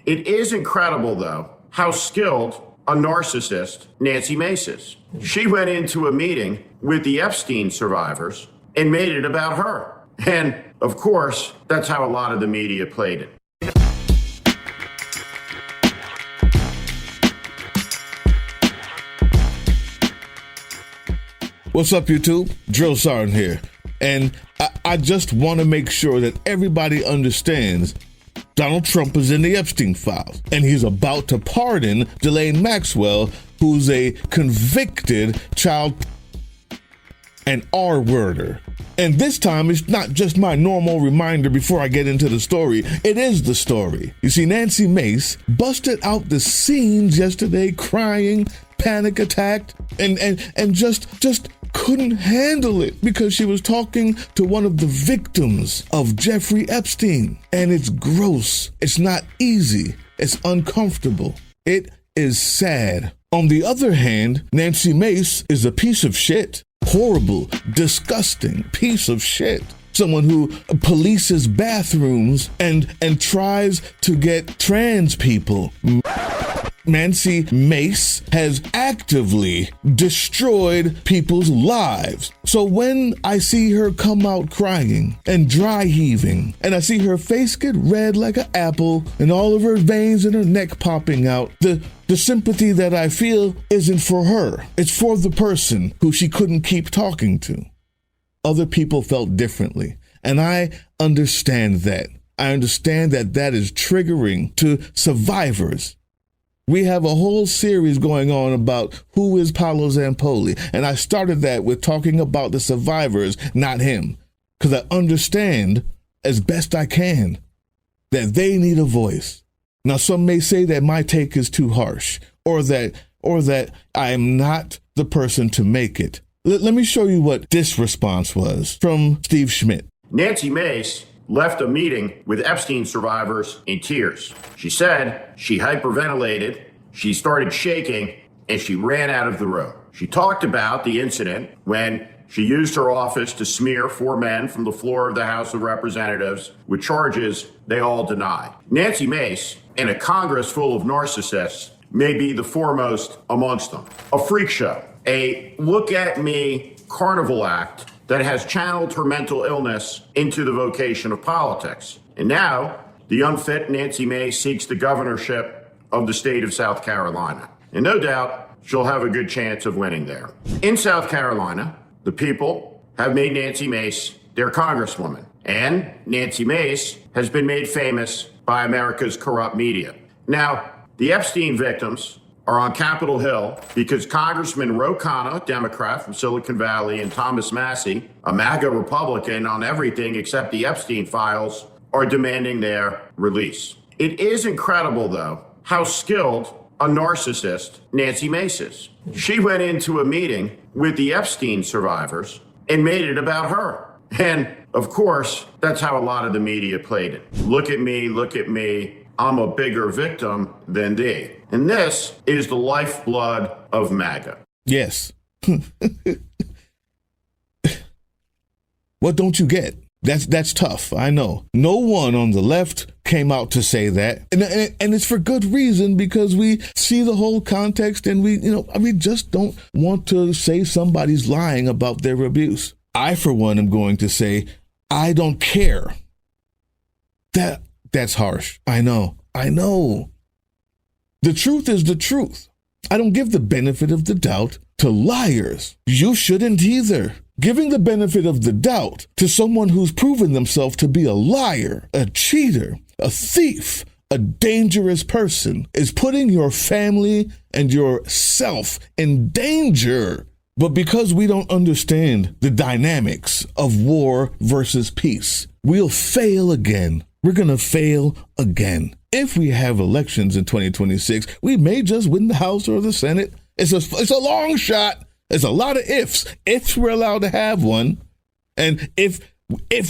It is incredible, though, how skilled a narcissist Nancy Mace is. She went into a meeting with the Epstein survivors and made it about her. And, of course, that's how a lot of the media played it. What's up, YouTube? Drill Sergeant here. And I just want to make sure that everybody understands Donald Trump is in the Epstein files, and he's about to pardon Ghislaine Maxwell, who's a convicted child and R-worder. And this time, it's not just my normal reminder before I get into the story. It is the story. You see, Nancy Mace busted out the scenes yesterday, crying, panic attacked, and just couldn't handle it because she was talking to one of the victims of Jeffrey Epstein. And it's gross. It's not easy. It's uncomfortable. It is sad. On the other hand, Nancy Mace is a piece of shit. Horrible, disgusting piece of shit. Someone who polices bathrooms and tries to get trans people. Nancy Mace has actively destroyed people's lives. So when I see her come out crying and dry heaving, and I see her face get red like an apple and all of her veins in her neck popping out, the sympathy that I feel isn't for her. It's for the person who she couldn't keep talking to. Other people felt differently, and I understand that. I understand that that is triggering to survivors. We have a whole series going on about who is Paolo Zampoli, and I started that with talking about the survivors, not him, because I understand as best I can that they need a voice. Now, some may say that my take is too harsh, or that I am not the person to make it. Let me show you what this response was from Steve Schmidt. Nancy Mace left a meeting with Epstein survivors in tears. She said she hyperventilated, she started shaking, and she ran out of the room. She talked about the incident when she used her office to smear 4 men from the floor of the House of Representatives with charges they all denied. Nancy Mace, in a Congress full of narcissists, may be the foremost amongst them. A freak show, a look-at-me carnival act that has channeled her mental illness into the vocation of politics. And now, the unfit Nancy Mace seeks the governorship of the state of South Carolina. And no doubt, she'll have a good chance of winning there. In South Carolina, the people have made Nancy Mace their congresswoman. And Nancy Mace has been made famous by America's corrupt media. Now, the Epstein victims are on Capitol Hill because Congressman Ro Khanna, Democrat from Silicon Valley, and Thomas Massie, a MAGA Republican on everything except the Epstein files, are demanding their release. It is incredible, though, how skilled a narcissist Nancy Mace is. She went into a meeting with the Epstein survivors and made it about her. And, of course, that's how a lot of the media played it. Look at me, I'm a bigger victim than thee. And this is the lifeblood of MAGA. Yes. What don't you get? That's tough, I know. No one on the left came out to say that. And it's for good reason, because we see the whole context and we just don't want to say somebody's lying about their abuse. I, for one, am going to say, I don't care. That's harsh. I know. The truth is the truth. I don't give the benefit of the doubt to liars. You shouldn't either. Giving the benefit of the doubt to someone who's proven themselves to be a liar, a cheater, a thief, a dangerous person is putting your family and yourself in danger. But because we don't understand the dynamics of war versus peace, we'll fail again. We're going to fail again. If we have elections in 2026, we may just win the House or the Senate. It's a long shot. There's a lot of ifs. If we're allowed to have one, and if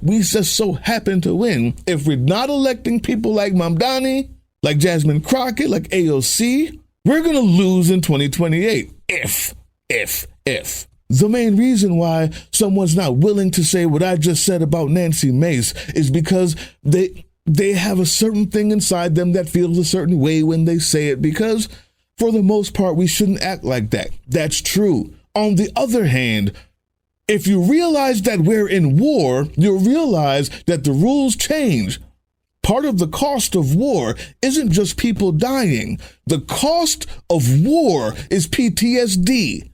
we just so happen to win, if we're not electing people like Mamdani, like Jasmine Crockett, like AOC, we're going to lose in 2028. If. The main reason why someone's not willing to say what I just said about Nancy Mace is because they have a certain thing inside them that feels a certain way when they say it, because for the most part, we shouldn't act like that. That's true. On the other hand, if you realize that we're in war, you'll realize that the rules change. Part of the cost of war isn't just people dying. The cost of war is PTSD.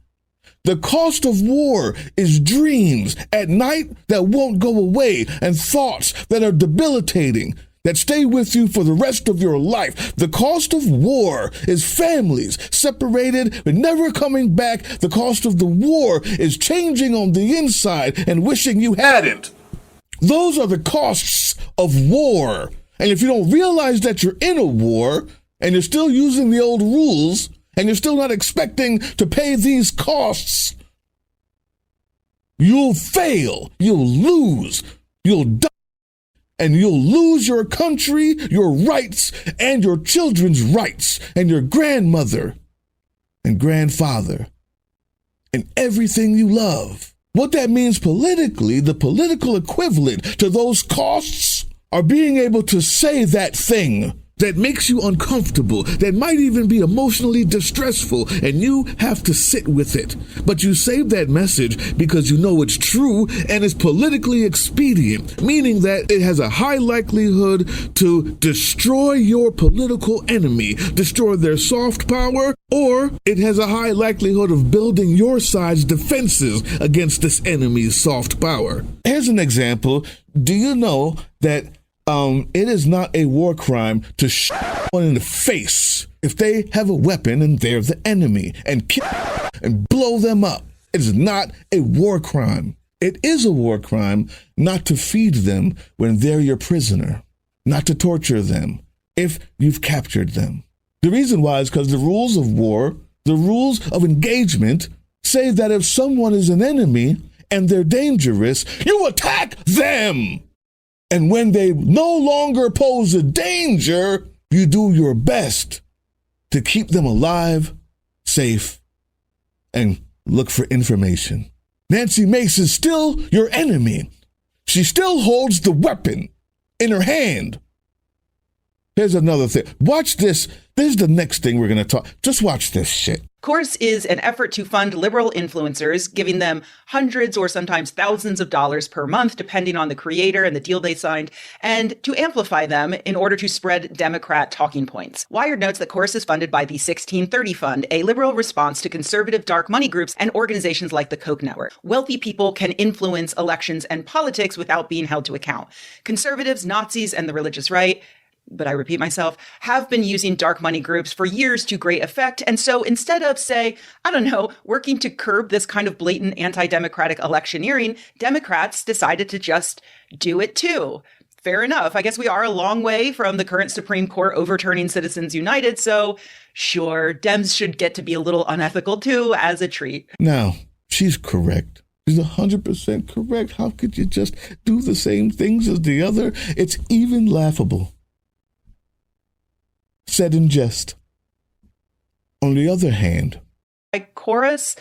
The cost of war is dreams at night that won't go away and thoughts that are debilitating, that stay with you for the rest of your life. The cost of war is families separated but never coming back. The cost of the war is changing on the inside and wishing you hadn't. Those are the costs of war. And if you don't realize that you're in a war and you're still using the old rules and you're still not expecting to pay these costs, you'll fail, you'll lose, you'll die. And you'll lose your country, your rights, and your children's rights, and your grandmother and grandfather, and everything you love. What that means politically, the political equivalent to those costs are being able to say that thing that makes you uncomfortable, that might even be emotionally distressful, and you have to sit with it. But you save that message because you know it's true and it's politically expedient, meaning that it has a high likelihood to destroy your political enemy, destroy their soft power, or it has a high likelihood of building your side's defenses against this enemy's soft power. Here's an example. Do you know that it is not a war crime to shoot someone in the face if they have a weapon and they're the enemy, and kill and blow them up? It is not a war crime. It is a war crime not to feed them when they're your prisoner, not to torture them if you've captured them. The reason why is because the rules of war, the rules of engagement, say that if someone is an enemy and they're dangerous, you attack them. And when they no longer pose a danger, you do your best to keep them alive, safe, and look for information. Nancy Mace is still your enemy. She still holds the weapon in her hand. Here's another thing. Watch this. This is the next thing we're going to talk. Just watch this shit. Course is an effort to fund liberal influencers, giving them hundreds or sometimes thousands of dollars per month, depending on the creator and the deal they signed, and to amplify them in order to spread Democrat talking points. Wired notes that Course is funded by the 1630 Fund, a liberal response to conservative dark money groups and organizations like the Koch network. Wealthy people can influence elections and politics without being held to account. Conservatives, Nazis, and the religious right, but I repeat myself, have been using dark money groups for years to great effect. And so instead of, say, working to curb this kind of blatant anti-democratic electioneering, Democrats decided to just do it too. Fair enough. I guess we are a long way from the current Supreme Court overturning Citizens United. So sure, Dems should get to be a little unethical too, as a treat. Now, she's correct. She's 100% correct. How could you just do the same things as the other? It's even laughable. Said in jest. On the other hand, Chorus.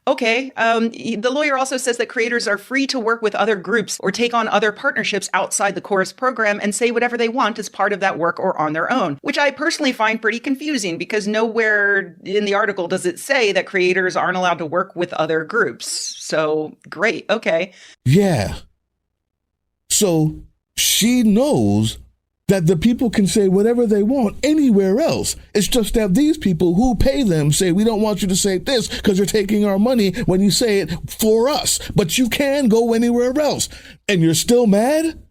Okay. The lawyer also says that creators are free to work with other groups or take on other partnerships outside the Chorus program and say whatever they want as part of that work or on their own, which I personally find pretty confusing because nowhere in the article does it say that creators aren't allowed to work with other groups. So great. Okay. Yeah. So she knows that the people can say whatever they want anywhere else. It's just that these people who pay them say, we don't want you to say this because you're taking our money when you say it for us. But you can go anywhere else. And you're still mad?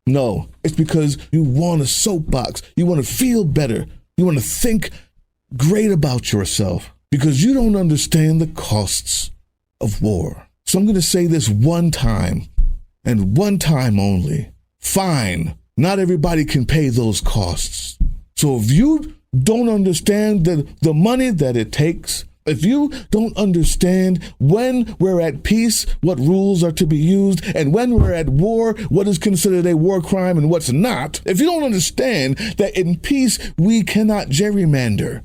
No, it's because you want a soapbox. You want to feel better. You want to think great about yourself because you don't understand the costs of war. So I'm going to say this one time and one time only. Fine. Not everybody can pay those costs. So if you don't understand the money that it takes, if you don't understand when we're at peace, what rules are to be used, and when we're at war, what is considered a war crime and what's not, if you don't understand that in peace we cannot gerrymander,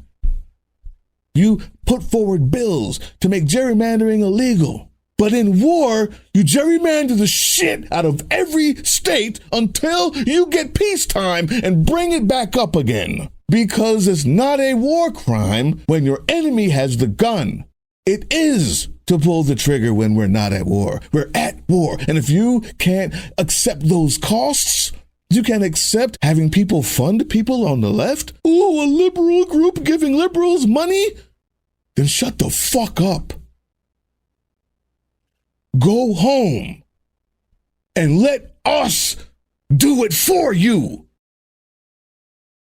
you put forward bills to make gerrymandering illegal. But in war, you gerrymander the shit out of every state until you get peacetime and bring it back up again. Because it's not a war crime when your enemy has the gun. It is to pull the trigger when we're not at war. We're at war. And if you can't accept those costs, you can't accept having people fund people on the left? Ooh, a liberal group giving liberals money? Then shut the fuck up. Go home and let us do it for you.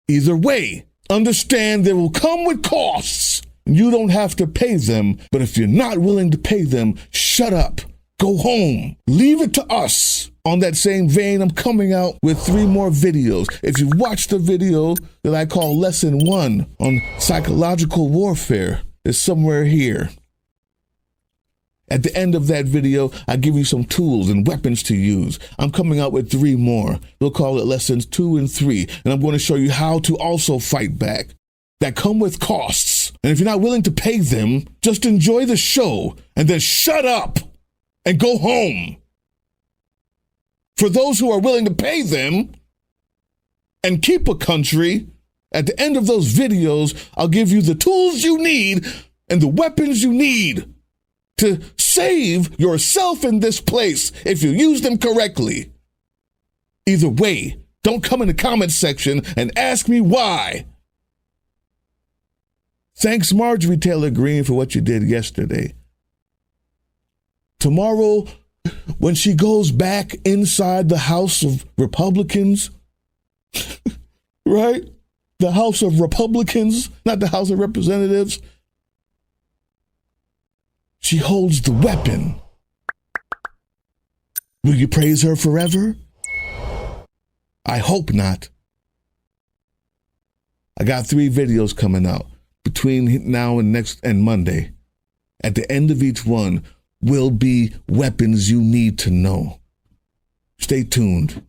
Either way, understand they will come with costs. You don't have to pay them, but if you're not willing to pay them, shut up. Go home. Leave it to us. On that same vein, I'm coming out with 3 more videos. If you watch the video that I call Lesson 1 on psychological warfare, it's somewhere here. At the end of that video, I give you some tools and weapons to use. I'm coming out with 3 more. We'll call it Lessons 2 and 3, and I'm going to show you how to also fight back. That come with costs. And if you're not willing to pay them, just enjoy the show and then shut up and go home. For those who are willing to pay them and keep a country, at the end of those videos, I'll give you the tools you need and the weapons you need to save yourself in this place if you use them correctly. Either way, don't come in the comment section and ask me why. Thanks, Marjorie Taylor Greene, for what you did yesterday. Tomorrow, when she goes back inside the House of Republicans, right? The House of Republicans, not the House of Representatives. She holds the weapon. Will you praise her forever? I hope not. I got 3 videos coming out between now and Monday. At the end of each one will be weapons you need to know. Stay tuned.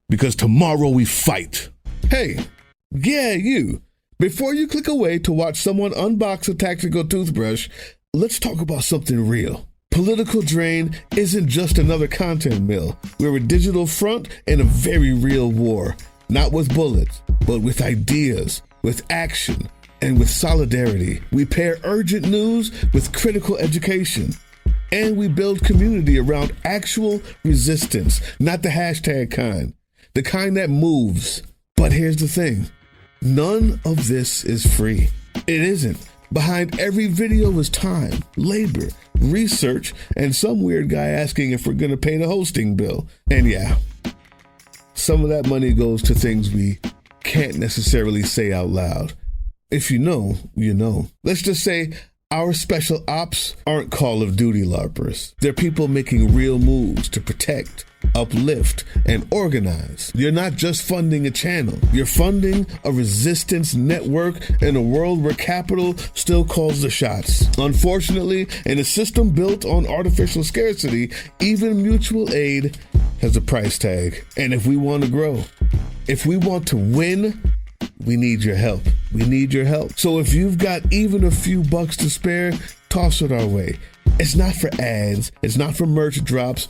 Because tomorrow we fight. Hey, yeah, you. Before you click away to watch someone unbox a tactical toothbrush, let's talk about something real. Political Drain isn't just another content mill. We're a digital front in a very real war. Not with bullets, but with ideas, with action, and with solidarity. We pair urgent news with critical education. And we build community around actual resistance, not the hashtag kind. The kind that moves. But here's the thing. None of this is free. It isn't. Behind every video is time, labor, research, and some weird guy asking if we're going to pay the hosting bill. And yeah, some of that money goes to things we can't necessarily say out loud. If you know, you know. Let's just say our special ops aren't Call of Duty LARPers. They're people making real moves to protect, uplift, and organize. You're not just funding a channel. You're funding a resistance network in a world where capital still calls the shots. Unfortunately, in a system built on artificial scarcity, even mutual aid has a price tag. And if we want to grow, if we want to win, we need your help. We need your help. So if you've got even a few bucks to spare, toss it our way. It's not for ads. It's not for merch drops,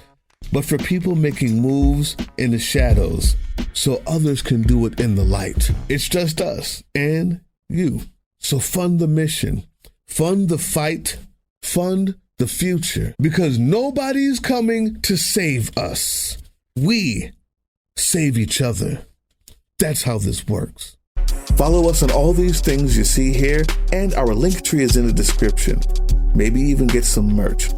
but for people making moves in the shadows so others can do it in the light. It's just us and you. So fund the mission, fund the fight, fund the future, because nobody's coming to save us. We save each other. That's how this works. Follow us on all these things you see here, and our link tree is in the description. Maybe even get some merch.